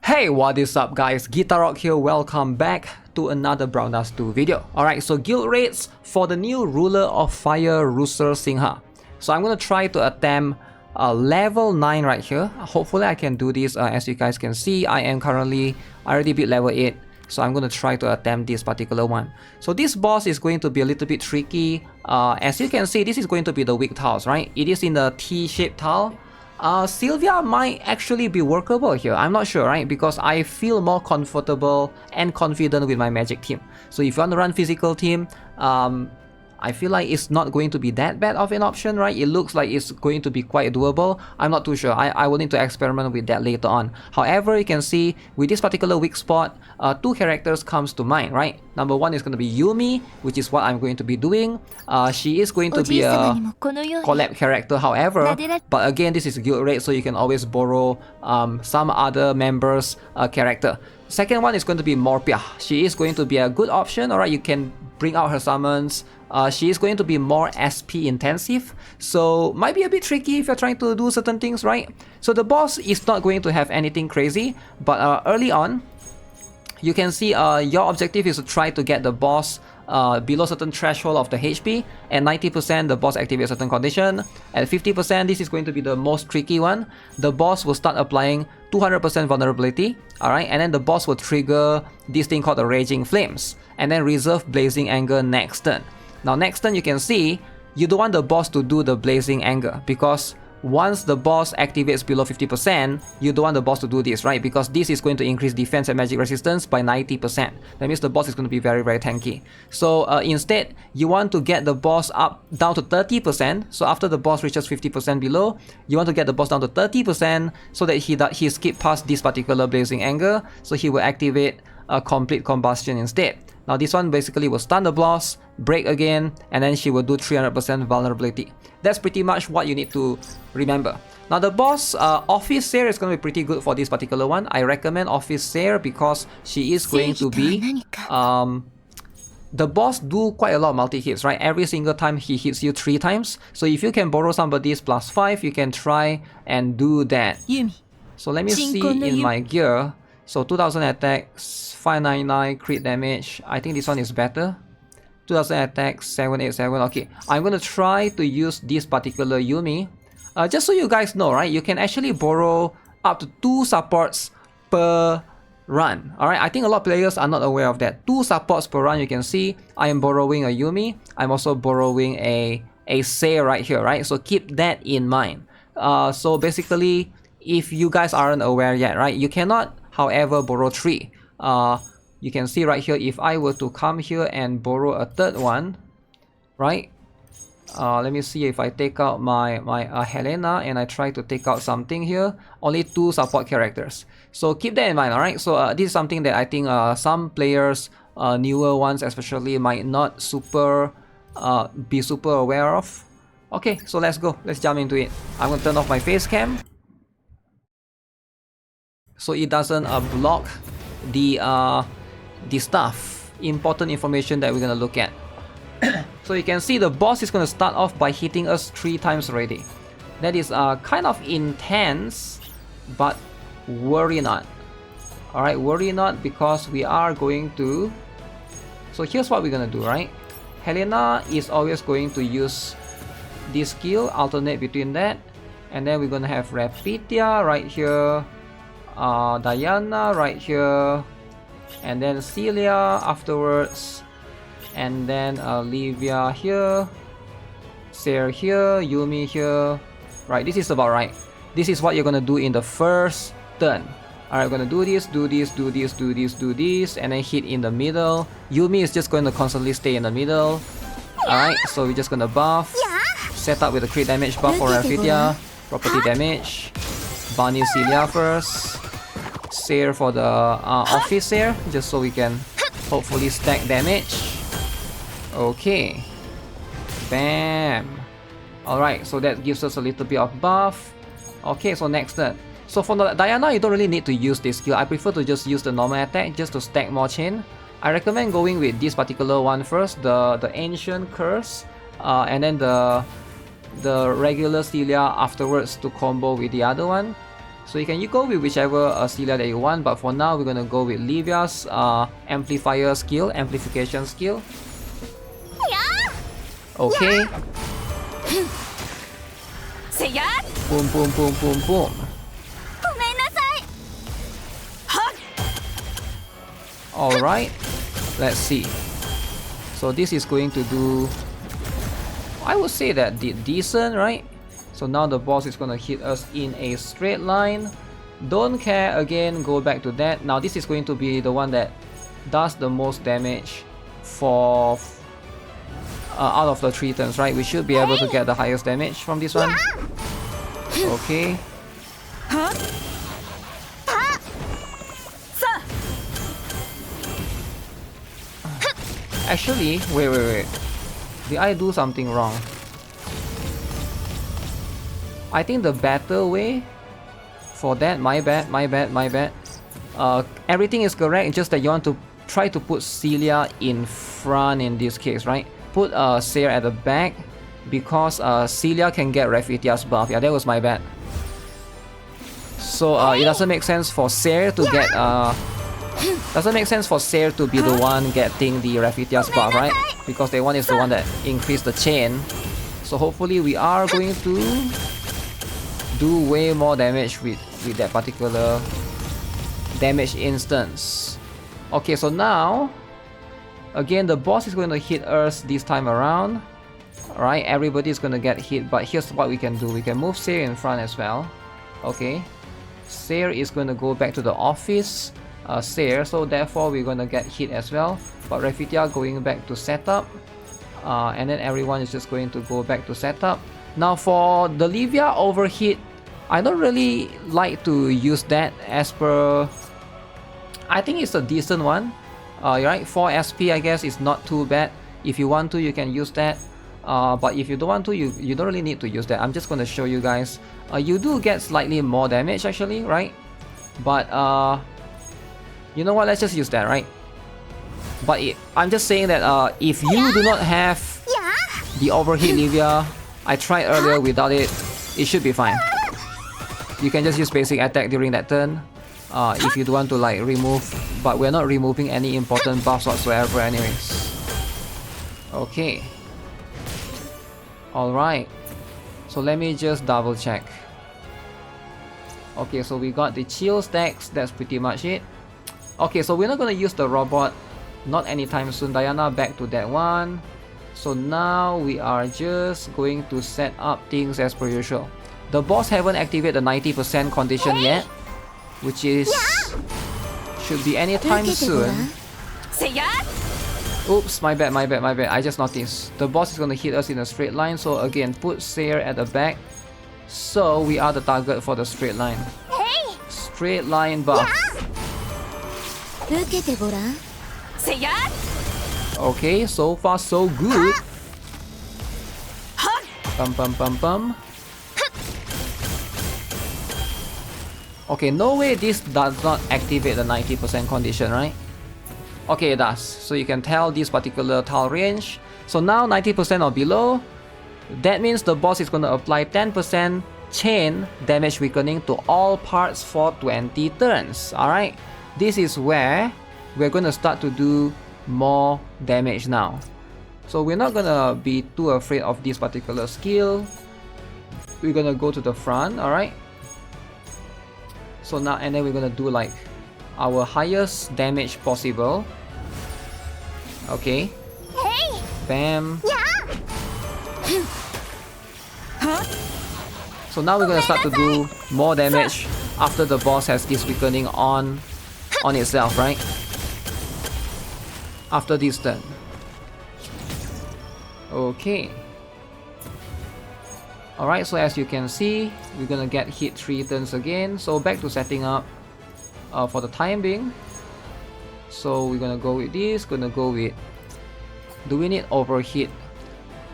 Hey, what is up guys, GuitarRock here, welcome back to another Brown Dust 2 video. Alright, so guild raids for the new ruler of Fire Rucersingha. So I'm gonna try to attempt level 9 right here. Hopefully I can do this. As you guys can see, I already beat level 8. So I'm gonna try to attempt this particular one. So this boss is going to be a little bit tricky. As you can see, this is going to be the weak tiles, right? It is in the T-shaped tile. Sylvia might actually be workable here, I'm not sure, right? Because I feel more comfortable and confident with my magic team. So if you want to run physical team, I feel like it's not going to be that bad of an option, right? It looks like it's going to be quite doable. I'm not too sure. I will need to experiment with that later on. However, you can see with this particular weak spot, two characters comes to mind, right? Number one is going to be Yumi, which is what I'm going to be doing. She is going to be a collab character, however, but again, this is guild raid, so you can always borrow some other members' character. Second one is going to be Morpia. She is going to be a good option, alright? You can bring out her summons. She is going to be more SP intensive, so might be a bit tricky if you're trying to do certain things, right? So the boss is not going to have anything crazy, but early on, you can see your objective is to try to get the boss below certain threshold of the HP. At 90%, the boss activates a certain condition. At 50%, this is going to be the most tricky one. The boss will start applying 200% vulnerability, alright, and then the boss will trigger this thing called the Raging Flames, and then reserve Blazing Anger next turn. Now next turn, you can see you don't want the boss to do the Blazing Anger, because once the boss activates below 50%, you don't want the boss to do this, right? Because this is going to increase defense and magic resistance by 90%. That means the boss is going to be very, very tanky. So instead, you want to get the boss up down to 30%. So after the boss reaches 50% below, you want to get the boss down to 30% so that he skip past this particular Blazing Anger. So he will activate a complete combustion instead. Now this one basically will stun the boss, break again, and then she will do 300% vulnerability. That's pretty much what you need to remember. Now the boss, Office Seer, is going to be pretty good for this particular one. I recommend Office Seer because she is going to be... the boss do quite a lot of multi-hits, right? Every single time he hits you 3 times. So if you can borrow somebody's +5, you can try and do that. YUMI. So let me see in my gear. So 2000 attack, 599 crit damage. I think this one is better. 2000 attack, 787. Okay, I'm gonna try to use this particular Yumi. Just so you guys know, right? You can actually borrow up to 2 supports per run. Alright, I think a lot of players are not aware of that. 2 supports per run. You can see I am borrowing a Yumi. I'm also borrowing a Seer right here, right? So keep that in mind. So basically, if you guys aren't aware yet, right? You cannot, however, borrow 3. You can see right here, if I were to come here and borrow a 3rd one, right? Let me see if I take out my Helena and I try to take out something here. Only 2 support characters. So keep that in mind, alright? So this is something that I think some players, newer ones especially, might not be super aware of. Okay, so let's go. Let's jump into it. I'm gonna turn off my face cam, so it doesn't block the stuff, important information that we're gonna look at. So you can see the boss is gonna start off by hitting us 3 times already. That is kind of intense, but worry not. Alright, worry not, because we are going to... So here's what we're gonna do, right? Helena is always going to use this skill, alternate between that, and then we're gonna have Rapidia right here, Diana right here, and then Celia afterwards, and then Olivia here, Seer here, Yumi here. Right, this is about right. This is what you're gonna do in the first turn. Alright, we're gonna do this, do this, do this, do this, do this, and then hit in the middle. Yumi is just going to constantly stay in the middle. Alright, so we're just gonna buff, set up with a crit damage buff for Rapidia, property damage, Bunny Celia first, Seer for the Office Seer, just so we can hopefully stack damage. Okay, bam. Alright, so that gives us a little bit of buff. Okay, so next turn. So for the Diana, you don't really need to use this skill. I prefer to just use the normal attack just to stack more chain. I recommend going with this particular one first, the Ancient Curse, and then the regular Celia afterwards to combo with the other one. So you go with whichever Celia that you want, but for now we're gonna go with Livia's amplifier skill, amplification skill. Okay. Boom, boom, boom, boom, boom. Alright, let's see. So this is going to do, I would say that did decent, right? So now the boss is gonna hit us in a straight line. Don't care, again, go back to that. Now this is going to be the one that does the most damage for out of the 3 turns, right? We should be able to get the highest damage from this one. Okay. Actually, wait. Did I do something wrong? I think the better way for that, my bad. Everything is correct, just that you want to try to put Celia in front in this case, right? Put Seir at the back, because Celia can get Raphitia's buff. Yeah, that was my bad. So it doesn't make sense for Seir to get doesn't make sense for Seir to be the one getting the Raphitia's buff, right? Because the one is the one that increased the chain. So hopefully we are going to do way more damage with that particular damage instance. Okay, so now again the boss is going to hit us this time around. Alright, everybody is going to get hit, but here's what we can do. We can move Seir in front as well. Okay, Seir is going to go back to the office Seir, so therefore we're going to get hit as well. But Raphitia going back to setup, and then everyone is just going to go back to setup. Now for the Livia overheat, I don't really like to use that as per... I think it's a decent one. Right, 4 SP I guess is not too bad. If you want to, you can use that. But if you don't want to, you don't really need to use that. I'm just going to show you guys. You do get slightly more damage actually, right? But you know what, let's just use that, right? But I'm just saying that if you do not have the overheat Livia, I tried earlier without it, it should be fine. You can just use basic attack during that turn if you do want to like remove, but we're not removing any important buffs whatsoever anyways. Okay. Alright, so let me just double check. Okay, so we got the chill stacks, that's pretty much it. Okay, so we're not gonna use the robot, not anytime soon. Diana, back to that one. So now we are just going to set up things as per usual. The boss haven't activated the 90% condition yet, which is should be anytime soon. Oops, my bad, I just noticed. The boss is gonna hit us in a straight line, so again, put Seir at the back. So we are the target for the straight line. Straight line buff. Okay, so far so good. Pum. Okay, no way this does not activate the 90% condition, right? Okay, it does. So you can tell this particular tile range. So now 90% or below, that means the boss is going to apply 10% chain damage weakening to all parts for 20 turns. Alright, this is where we're going to start to do more damage now. So we're not going to be too afraid of this particular skill. We're going to go to the front, alright? So now, and then we're going to do like our highest damage possible. Okay. Bam. So now we're gonna start to do more damage after the boss has this weakening on itself, right? After this turn. Okay. Alright, so as you can see, we're gonna get hit 3 turns again. So back to setting up for the time being. So we're gonna go with this, gonna go with... Do we need overheat?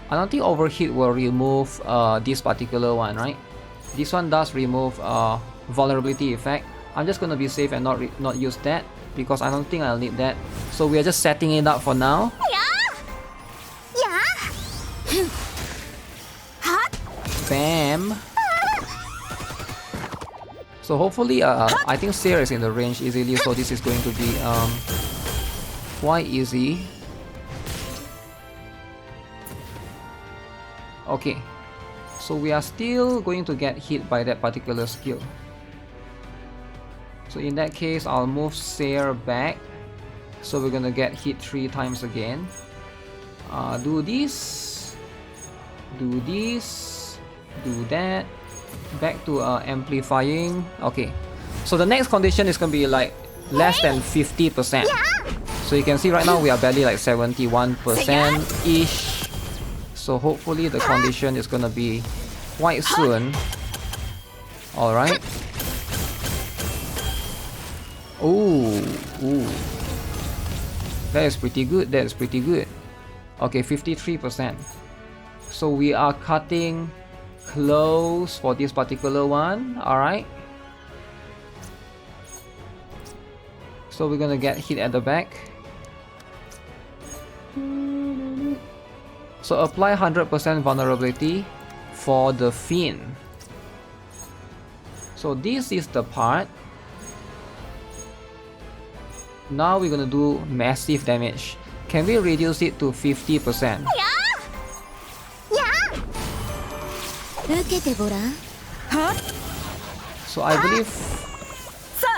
I don't think overheat will remove this particular one, right? This one does remove vulnerability effect. I'm just gonna be safe and not use that, because I don't think I'll need that. So we are just setting it up for now. Bam. So hopefully, I think Seer is in the range easily, so this is going to be quite easy. Okay, so we are still going to get hit by that particular skill. So in that case, I'll move Seer back. So we're gonna get hit 3 times again. Do this, do this, do that. Back to amplifying. Okay, so the next condition is gonna be like less than 50%. So you can see right now we are barely like 71% ish. So hopefully the condition is gonna be quite soon. Alright. Ooh, ooh. That is pretty good, that is pretty good. Okay, 53%. So we are cutting close for this particular one. Alright. So we're gonna get hit at the back. So apply 100% vulnerability for the fin. So this is the part. Now we're gonna do massive damage. Can we reduce it to 50%? So I believe,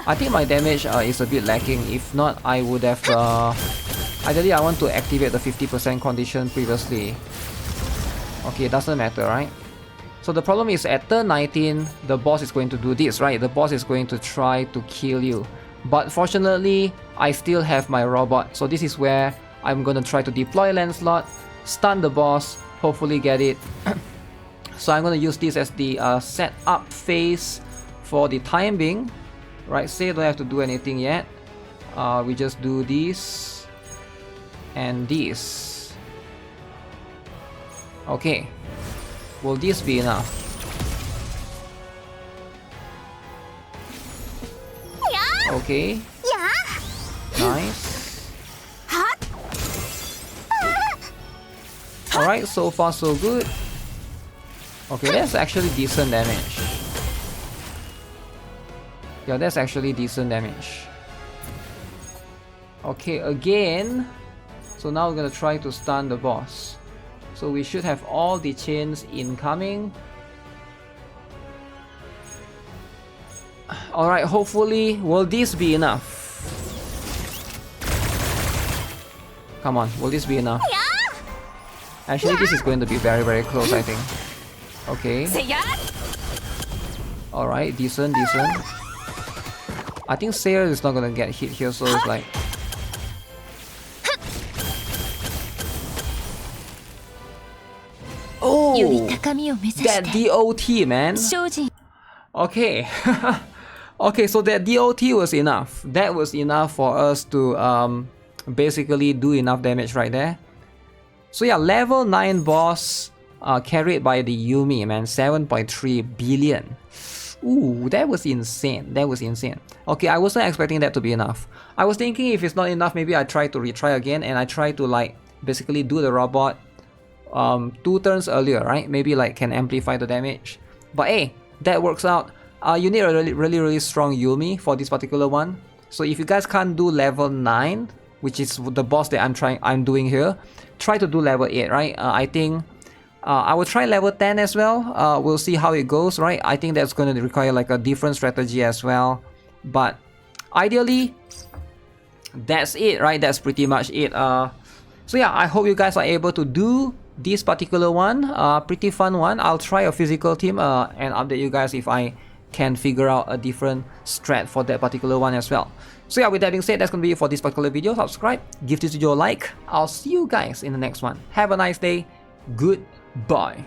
I think my damage is a bit lacking. If not, I would have ideally I want to activate the 50% condition previously. Okay, it doesn't matter, right? So the problem is at turn 19, the boss is going to do this, right? The boss is going to try to kill you. But fortunately, I still have my robot. So this is where I'm gonna try to deploy Lancelot, stun the boss, hopefully get it. So I'm gonna use this as the setup phase for the time being. Right, say don't have to do anything yet. We just do this and this. Okay, will this be enough? Okay, nice. Alright, so far so good. Okay, that's actually decent damage. Yeah, that's actually decent damage. Okay, again. So now we're gonna try to stun the boss. So we should have all the chains incoming. Alright, hopefully, will this be enough? Come on, will this be enough? Actually, this is going to be very, very close, I think. Okay. Alright, decent, decent. I think Seer is not gonna get hit here, so it's like... Oh! That DOT, man! Okay. Okay, so that DOT was enough. That was enough for us to basically do enough damage right there. So yeah, level 9 boss carried by the YUMI, man. 7.3 billion. Ooh, that was insane. That was insane. Okay, I wasn't expecting that to be enough. I was thinking if it's not enough, maybe I try to retry again and I try to like basically do the robot 2 turns earlier, right? Maybe like can amplify the damage. But hey, that works out. You need a really strong YUMI for this particular one. So if you guys can't do level 9, which is the boss that I'm doing here, try to do level 8, right? I think I will try level 10 as well. We'll see how it goes, right? I think that's going to require like a different strategy as well. But ideally, that's it, right? That's pretty much it. So yeah, I hope you guys are able to do this particular one. Pretty fun one. I'll try a physical team and update you guys if I can figure out a different strat for that particular one as well. So yeah, with that being said, that's gonna be it for this particular video. Subscribe, give this video a like. I'll see you guys in the next one. Have a nice day. Goodbye.